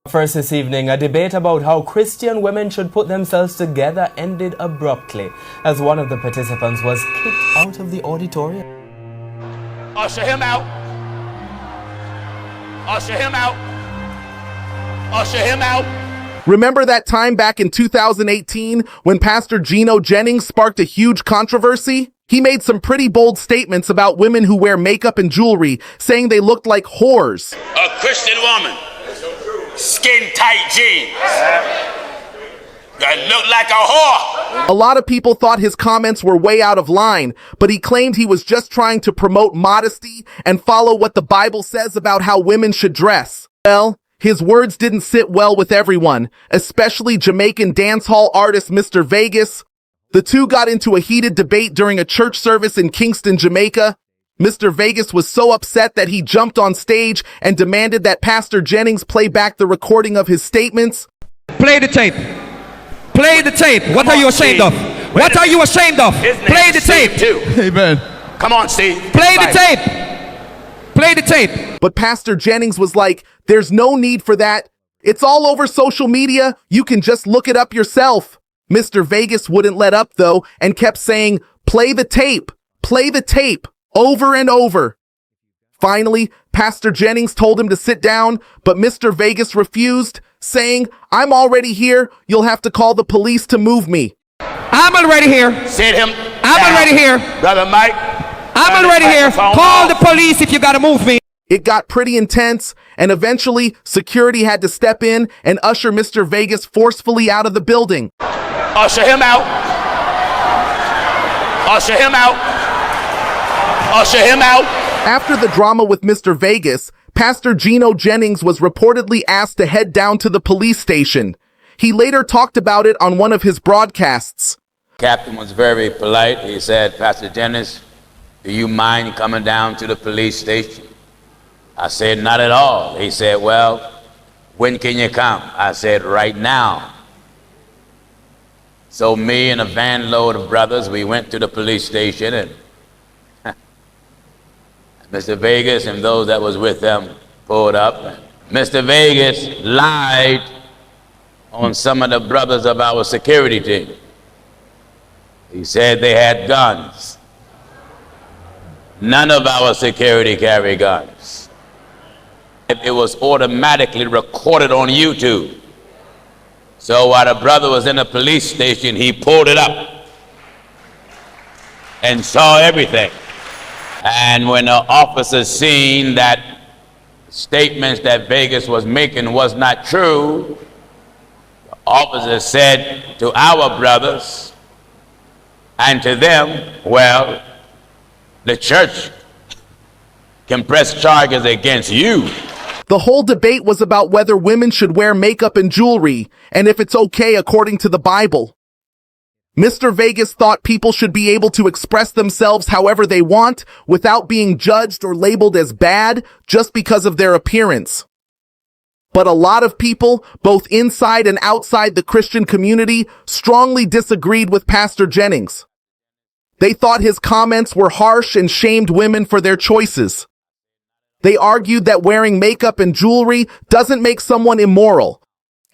First this evening, a debate about how Christian women should put themselves together ended abruptly as one of the participants was kicked out of the auditorium. Usher him out. Usher him out. Usher him out. Remember that time back in 2018 when Pastor Gino Jennings sparked a huge controversy? He made some pretty bold statements about women who wear makeup and jewelry, saying they looked like whores. A Christian woman, skin tight jeans, that look like a whore. A lot of people thought his comments were way out of line, but he claimed he was just trying to promote modesty and follow what the Bible says about how women should dress. Well, his words didn't sit well with everyone, especially Jamaican dancehall artist Mr. Vegas. The two got into a heated debate during a church service in Kingston, Jamaica. Mr. Vegas was so upset that he jumped on stage and demanded that Pastor Jennings play back the recording of his statements. Play the tape. Play the tape. What are you ashamed of? What are you ashamed of? Play the tape. Amen. Come on, Steve. Play the tape. Play the tape. But Pastor Jennings was like, there's no need for that. It's all over social media. You can just look it up yourself. Mr. Vegas wouldn't let up though and kept saying, play the tape, over and over. Finally, Pastor Jennings told him to sit down, but Mr. Vegas refused, saying, I'm already here. You'll have to call the police to move me. I'm already here. Sit him. I'm already here. Brother Mike. I'm already here. Call the police if you gotta move me. It got pretty intense, and eventually security had to step in and usher Mr. Vegas forcefully out of the building. Usher him out. Usher him out. Usher him out. After the drama with Mr. Vegas, Pastor Gino Jennings was reportedly asked to head down to the police station. He later talked about it on one of his broadcasts. Captain was very polite. He said, Pastor Jennings, do you mind coming down to the police station? I said, not at all. He said, well, when can you come? I said, right now. So me and a van load of brothers, we went to the police station, and Mr. Vegas and those that was with them pulled up. Mr. Vegas lied on some of the brothers of our security team. He said they had guns. None of our security carry guns. It was automatically recorded on YouTube. So while the brother was in the police station, he pulled it up and saw everything. And when the officers seen that statements that Vegas was making was not true, the officers said to our brothers and to them, well, the church can press charges against you. The whole debate was about whether women should wear makeup and jewelry, and if it's okay according to the Bible. Mr. Vegas thought people should be able to express themselves however they want without being judged or labeled as bad just because of their appearance. But a lot of people, both inside and outside the Christian community, strongly disagreed with Pastor Jennings. They thought his comments were harsh and shamed women for their choices. They argued that wearing makeup and jewelry doesn't make someone immoral,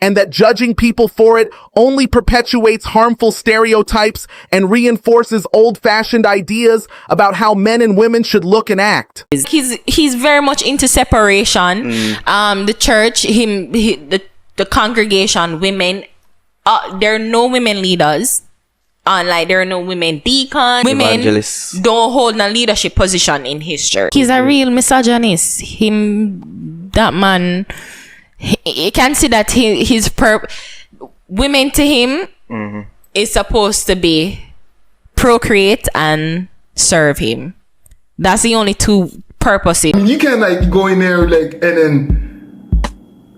and that judging people for it only perpetuates harmful stereotypes and reinforces old-fashioned ideas about how men and women should look and act. He's very much into separation. The church, the congregation, women, there are no women leaders. Like there are no women deacons. Women don't hold a leadership position in his church. He's a real misogynist. That man, you can see that women to him is supposed to be procreate and serve him. That's the only two purposes. I mean, you can't like go in there like and then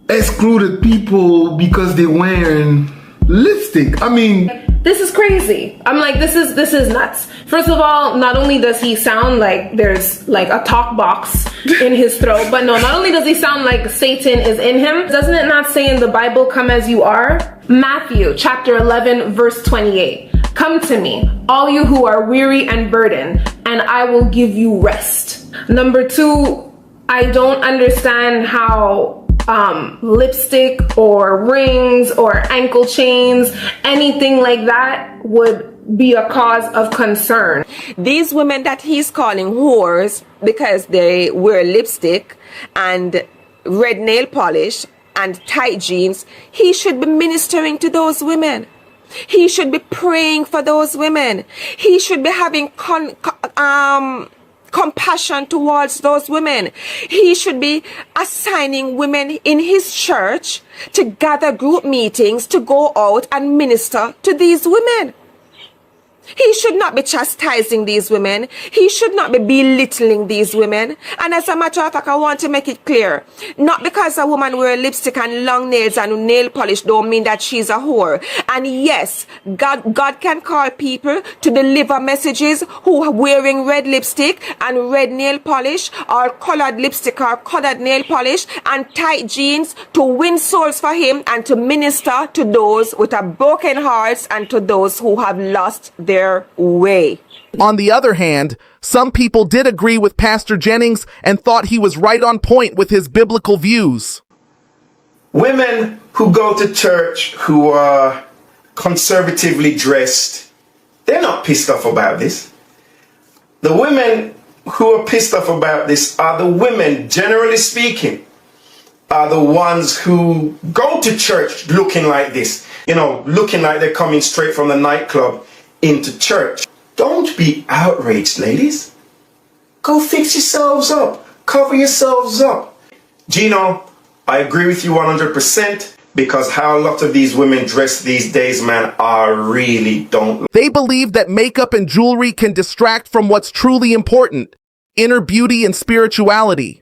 exclude people because they're wearing lipstick. I mean, this is crazy. I'm like, this is nuts. First of all, not only does he sound like there's like a talk box in his throat, but no, not only does he sound like Satan is in him, doesn't it not say in the Bible, come as you are? Matthew chapter 11, verse 28. Come to me, all you who are weary and burdened, and I will give you rest. Number two, I don't understand how lipstick or rings or ankle chains, anything like that would be a cause of concern. These women that he's calling whores because they wear lipstick and red nail polish and tight jeans, he should be ministering to those women. He should be praying for those women. He should be having compassion towards those women. He should be assigning women in his church to gather group meetings to go out and minister to these women. He should not be chastising these women. He should not be belittling these women. And as a matter of fact, I want to make it clear. Not because a woman wears lipstick and long nails and nail polish don't mean that she's a whore. And yes, God can call people to deliver messages who are wearing red lipstick and red nail polish or colored lipstick or colored nail polish and tight jeans to win souls for him and to minister to those with a broken hearts and to those who have lost their way. On the other hand, some people did agree with Pastor Jennings and thought he was right on point with his biblical views. Women who go to church who are conservatively dressed, they're not pissed off about this. The women who are pissed off about this are the women, generally speaking, are the ones who go to church looking like this, looking like they're coming straight from the nightclub into church. Don't be outraged, ladies. Go fix yourselves up. Cover yourselves up. Gino, I agree with you 100% because how a lot of these women dress these days, man, I really don't. They believe that makeup and jewelry can distract from what's truly important, inner beauty and spirituality.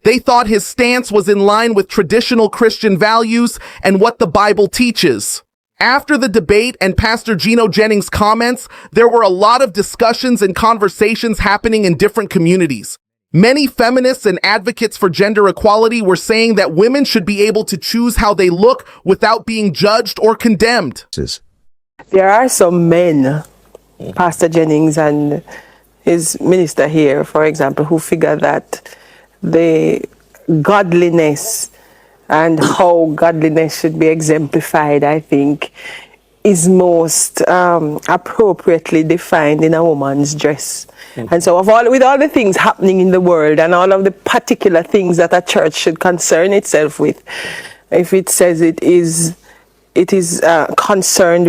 They thought his stance was in line with traditional Christian values and what the Bible teaches. After the debate and Pastor Gino Jennings' comments, there were a lot of discussions and conversations happening in different communities. Many feminists and advocates for gender equality were saying that women should be able to choose how they look without being judged or condemned. There are some men, Pastor Jennings and his minister here, for example, who figure that the godliness and how godliness should be exemplified, I think, is most appropriately defined in a woman's dress. And so with all the things happening in the world and all of the particular things that a church should concern itself with, if it says it is concerned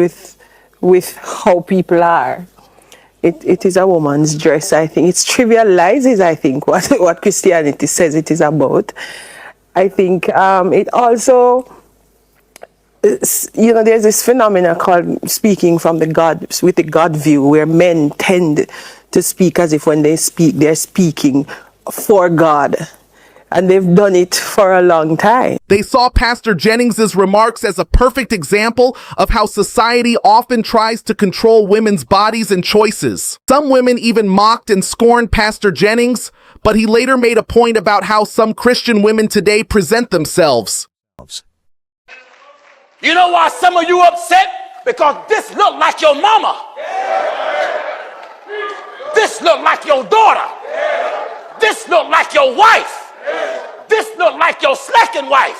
with how people are, it is a woman's dress, I think. It trivializes, I think, what Christianity says it is about. I think it also, there's this phenomenon called speaking from with the God view, where men tend to speak as if when they speak, they're speaking for God. And they've done it for a long time. They saw Pastor Jennings' remarks as a perfect example of how society often tries to control women's bodies and choices. Some women even mocked and scorned Pastor Jennings, but he later made a point about how some Christian women today present themselves. You know why some of you upset? Because this look like your mama. This look like your daughter. This look like your wife. This look like your second wife.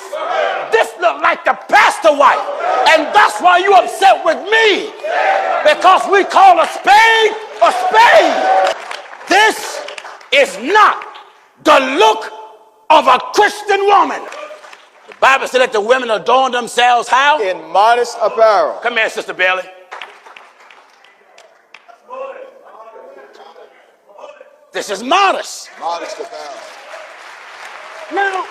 This look like the pastor wife. And that's why you upset with me. Because we call a spade a spade. This is not the look of a Christian woman. The Bible said that the women adorn themselves how? In modest apparel. Come here, Sister Bailey. This is modest. Modest apparel. Now,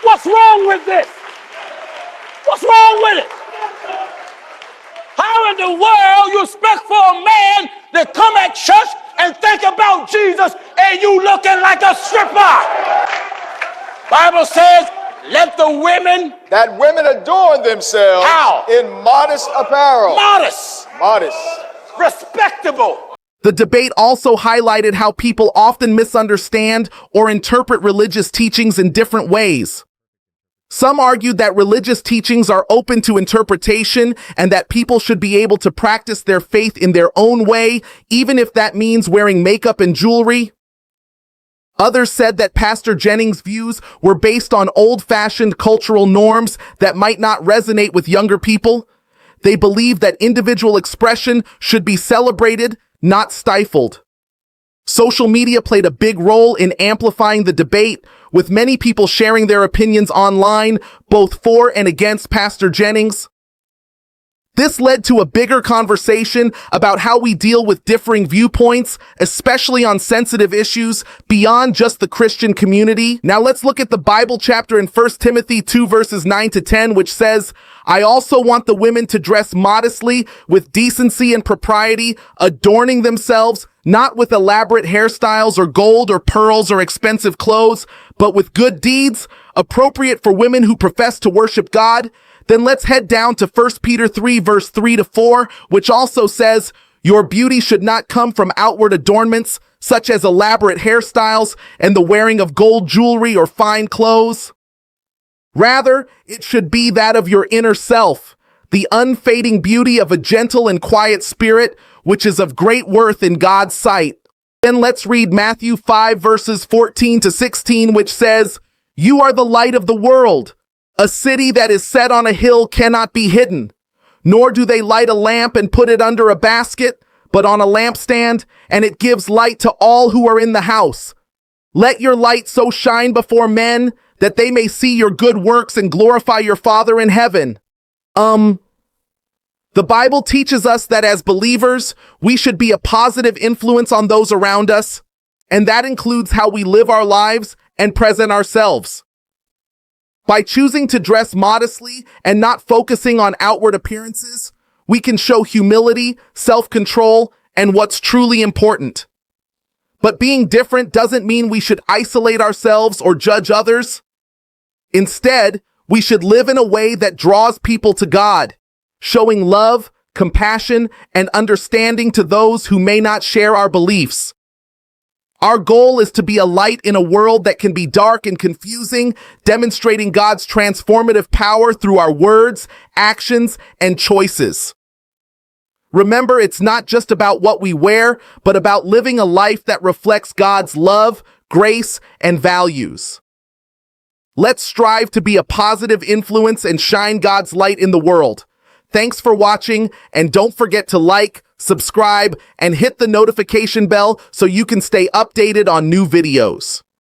what's wrong with this? What's wrong with it? How in the world you expect for a man to come at church and think about Jesus and you looking like a stripper? Bible says, let the women... That women adorn themselves... How? In modest apparel. Modest. Modest. Respectable. The debate also highlighted how people often misunderstand or interpret religious teachings in different ways. Some argued that religious teachings are open to interpretation and that people should be able to practice their faith in their own way, even if that means wearing makeup and jewelry. Others said that Pastor Jennings' views were based on old-fashioned cultural norms that might not resonate with younger people. They believe that individual expression should be celebrated, not stifled. Social media played a big role in amplifying the debate, with many people sharing their opinions online, both for and against Pastor Jennings. This led to a bigger conversation about how we deal with differing viewpoints, especially on sensitive issues beyond just the Christian community. Now let's look at the Bible chapter in 1 Timothy 2 verses 9 to 10, which says, "I also want the women to dress modestly with decency and propriety, adorning themselves, not with elaborate hairstyles or gold or pearls or expensive clothes, but with good deeds, appropriate for women who profess to worship God." Then let's head down to 1 Peter 3 verse 3 to 4, which also says, "Your beauty should not come from outward adornments, such as elaborate hairstyles and the wearing of gold jewelry or fine clothes. Rather, it should be that of your inner self, the unfading beauty of a gentle and quiet spirit, which is of great worth in God's sight." Then let's read Matthew 5 verses 14 to 16, which says, "You are the light of the world. A city that is set on a hill cannot be hidden, nor do they light a lamp and put it under a basket, but on a lampstand, and it gives light to all who are in the house. Let your light so shine before men that they may see your good works and glorify your Father in heaven." The Bible teaches us that as believers, we should be a positive influence on those around us, and that includes how we live our lives and present ourselves. By choosing to dress modestly and not focusing on outward appearances, we can show humility, self-control, and what's truly important. But being different doesn't mean we should isolate ourselves or judge others. Instead, we should live in a way that draws people to God, showing love, compassion, and understanding to those who may not share our beliefs. Our goal is to be a light in a world that can be dark and confusing, demonstrating God's transformative power through our words, actions, and choices. Remember, it's not just about what we wear, but about living a life that reflects God's love, grace, and values. Let's strive to be a positive influence and shine God's light in the world. Thanks for watching, and don't forget to like, subscribe, and hit the notification bell so you can stay updated on new videos.